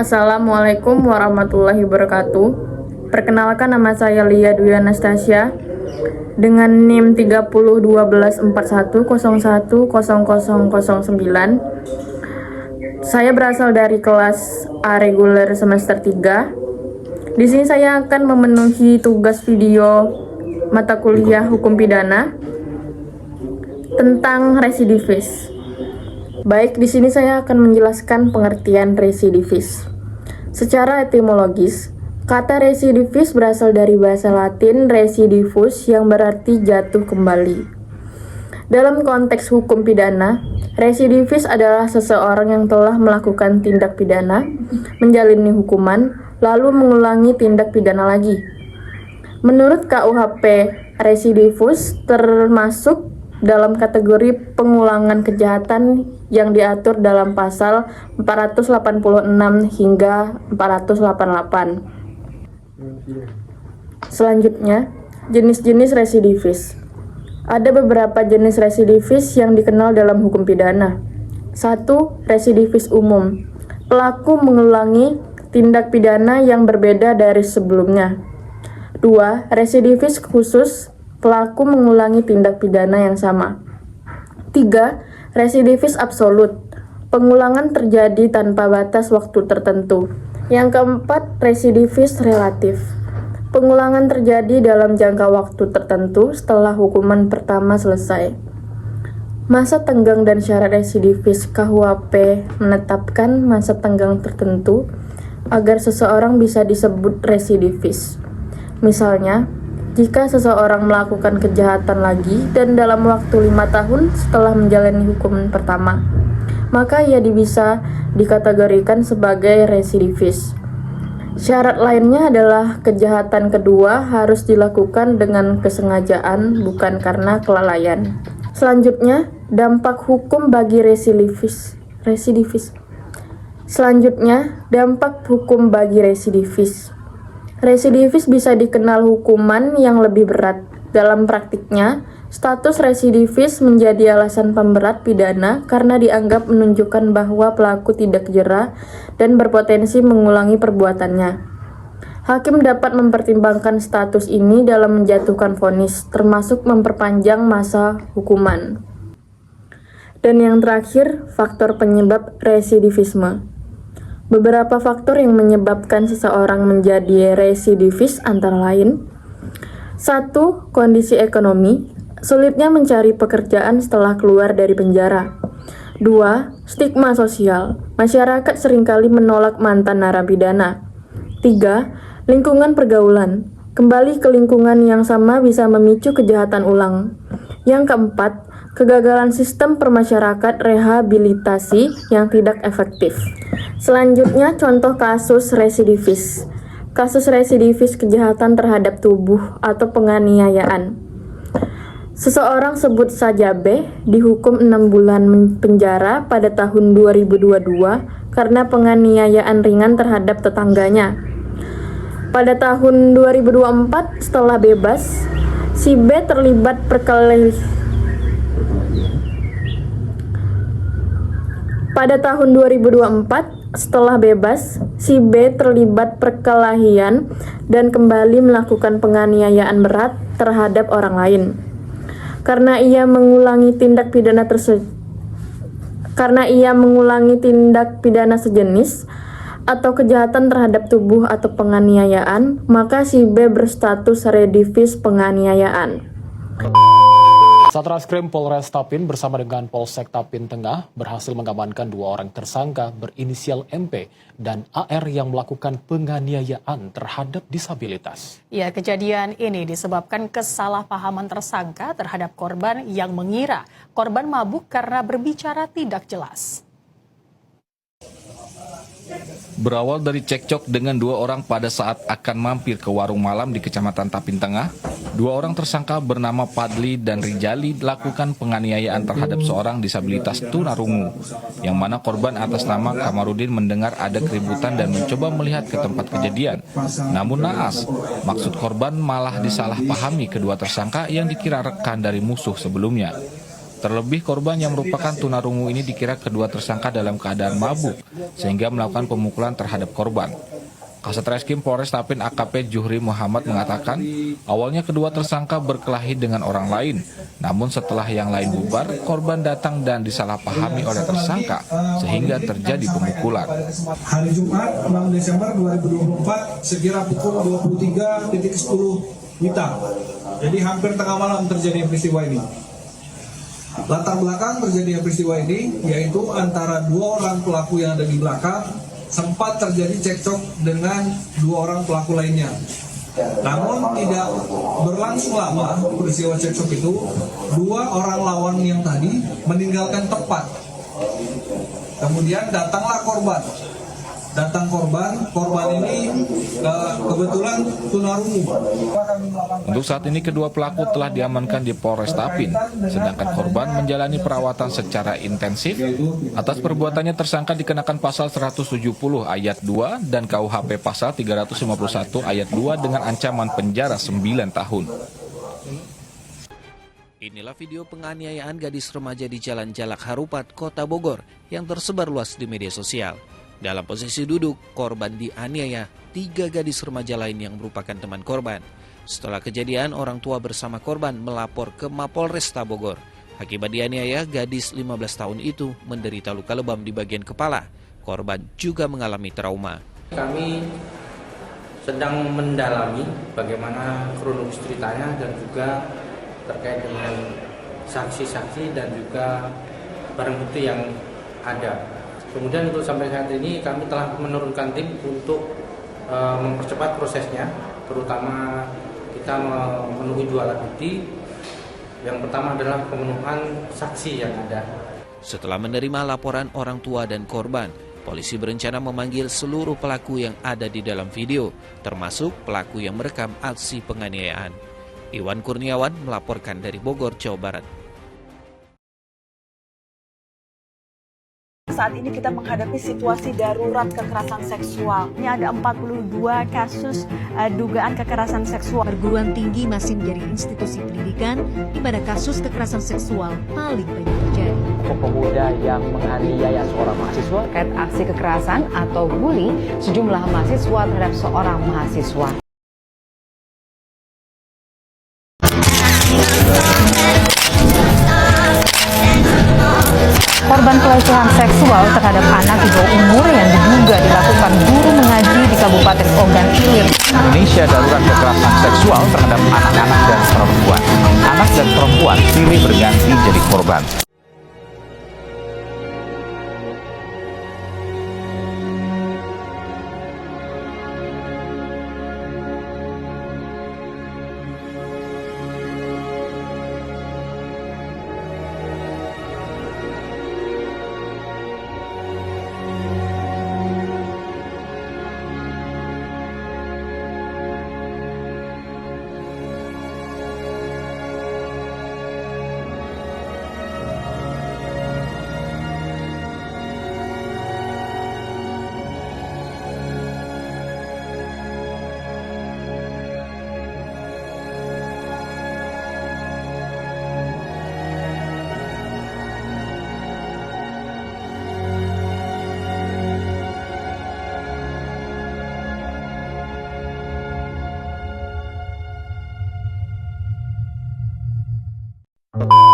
Assalamualaikum warahmatullahi wabarakatuh. Perkenalkan, nama saya Lia Dwi Anastasia dengan NIM 301241010009. Saya berasal dari kelas A reguler semester 3. Di sini saya akan memenuhi tugas video mata kuliah hukum pidana tentang residivis. Baik, di sini saya akan menjelaskan pengertian residivis. Secara etimologis, kata residivis berasal dari bahasa Latin recidivus yang berarti jatuh kembali. Dalam konteks hukum pidana, residivis adalah seseorang yang telah melakukan tindak pidana, menjalani hukuman, lalu mengulangi tindak pidana lagi. Menurut KUHP, residivus termasuk dalam kategori pengulangan kejahatan yang diatur dalam pasal 486 hingga 488. Selanjutnya, jenis-jenis residivis. Ada beberapa jenis residivis yang dikenal dalam hukum pidana. 1. Residivis umum. Pelaku mengulangi tindak pidana yang berbeda dari sebelumnya. 2. Residivis khusus. Pelaku mengulangi tindak pidana yang sama. 3. Residivis absolut. Pengulangan terjadi tanpa batas waktu tertentu. Yang keempat, residivis relatif. Pengulangan terjadi dalam jangka waktu tertentu setelah hukuman pertama selesai. Masa tenggang dan syarat residivis. KUHP menetapkan masa tenggang tertentu agar seseorang bisa disebut residivis. Misalnya, jika seseorang melakukan kejahatan lagi dan dalam waktu 5 tahun setelah menjalani hukuman pertama, maka ia bisa dikategorikan sebagai residivis. Syarat lainnya adalah kejahatan kedua harus dilakukan dengan kesengajaan, bukan karena kelalaian. Selanjutnya, dampak hukum bagi residivis. Residivis bisa dikenal hukuman yang lebih berat. Dalam praktiknya, status residivis menjadi alasan pemberat pidana karena dianggap menunjukkan bahwa pelaku tidak jera dan berpotensi mengulangi perbuatannya. Hakim dapat mempertimbangkan status ini dalam menjatuhkan vonis, termasuk memperpanjang masa hukuman. Dan yang terakhir, faktor penyebab residivisme. Beberapa faktor yang menyebabkan seseorang menjadi residivis antara lain: 1. Kondisi ekonomi, sulitnya mencari pekerjaan setelah keluar dari penjara. 2. Stigma sosial, masyarakat seringkali menolak mantan narapidana. 3. Lingkungan pergaulan, kembali ke lingkungan yang sama bisa memicu kejahatan ulang. Yang keempat, kegagalan sistem permasyarakat rehabilitasi yang tidak efektif. Selanjutnya, contoh kasus residivis. Kasus residivis kejahatan terhadap tubuh atau penganiayaan. Seseorang, sebut saja B, dihukum 6 bulan penjara pada tahun 2022 karena penganiayaan ringan terhadap tetangganya. Pada tahun 2024, setelah bebas, si B terlibat perkelahian dan kembali melakukan penganiayaan berat terhadap orang lain. Karena ia mengulangi tindak pidana sejenis atau kejahatan terhadap tubuh atau penganiayaan, maka si B berstatus residivis penganiayaan. Satreskrim Polres Tapin bersama dengan Polsek Tapin Tengah berhasil mengamankan 2 orang tersangka berinisial MP dan AR yang melakukan penganiayaan terhadap disabilitas. Ya, kejadian ini disebabkan kesalahpahaman tersangka terhadap korban yang mengira korban mabuk karena berbicara tidak jelas. Berawal dari cekcok dengan 2 orang pada saat akan mampir ke warung malam di Kecamatan Tapin Tengah, 2 orang tersangka bernama Padli dan Rijali melakukan penganiayaan terhadap seorang disabilitas tunarungu, yang mana korban atas nama Kamarudin mendengar ada keributan dan mencoba melihat ke tempat kejadian. Namun naas, maksud korban malah disalahpahami kedua tersangka yang dikira rekan dari musuh sebelumnya. Terlebih korban yang merupakan tunarungu ini dikira kedua tersangka dalam keadaan mabuk sehingga melakukan pemukulan terhadap korban. Kasat Reskrim Polres Tapin AKP Juhri Muhammad mengatakan, awalnya kedua tersangka berkelahi dengan orang lain. Namun setelah yang lain bubar, korban datang dan disalahpahami oleh tersangka sehingga terjadi pemukulan. Hari Jumat 6 Desember 2024 sekira pukul 23.10 WITA. Jadi hampir tengah malam terjadi peristiwa ini. Latar belakang terjadinya peristiwa ini yaitu antara dua orang pelaku yang ada di belakang sempat terjadi cekcok dengan dua orang pelaku lainnya. Namun tidak berlangsung lama peristiwa cekcok itu, dua orang lawan yang tadi meninggalkan tempat. Kemudian datanglah korban. Korban ini kebetulan tunarungu. Untuk saat ini kedua pelaku telah diamankan di Polres Tapin, sedangkan korban menjalani perawatan secara intensif. Atas perbuatannya tersangka dikenakan pasal 170 ayat 2 dan KUHP pasal 351 ayat 2 dengan ancaman penjara 9 tahun. Inilah video penganiayaan gadis remaja di Jalan Jalak Harupat, Kota Bogor yang tersebar luas di media sosial. Dalam posisi duduk, korban dianiaya 3 gadis remaja lain yang merupakan teman korban. Setelah kejadian, orang tua bersama korban melapor ke Mapolresta Bogor. Akibat dianiaya, gadis 15 tahun itu menderita luka lebam di bagian kepala. Korban juga mengalami trauma. Kami sedang mendalami bagaimana kronologis ceritanya dan juga terkait dengan saksi-saksi dan juga barang bukti yang ada. Kemudian untuk sampai saat ini kami telah menurunkan tim untuk mempercepat prosesnya, terutama kita memenuhi 2 alat bukti. Yang pertama adalah pemenuhan saksi yang ada. Setelah menerima laporan orang tua dan korban, polisi berencana memanggil seluruh pelaku yang ada di dalam video, termasuk pelaku yang merekam aksi penganiayaan. Iwan Kurniawan melaporkan dari Bogor, Jawa Barat. Saat ini kita menghadapi situasi darurat kekerasan seksual. Ini ada 42 kasus dugaan kekerasan seksual. Perguruan tinggi masih menjadi institusi pendidikan di mana kasus kekerasan seksual paling banyak terjadi. Pemuda yang menganiaya seorang mahasiswa terkait aksi kekerasan atau bully sejumlah mahasiswa terhadap seorang mahasiswa. Korban pelecehan seksual terhadap anak di bawah umur yang diduga dilakukan guru mengaji di Kabupaten Ogan Ilir. Indonesia darurat kekerasan seksual terhadap anak-anak dan perempuan. Anak dan perempuan silih berganti jadi korban. you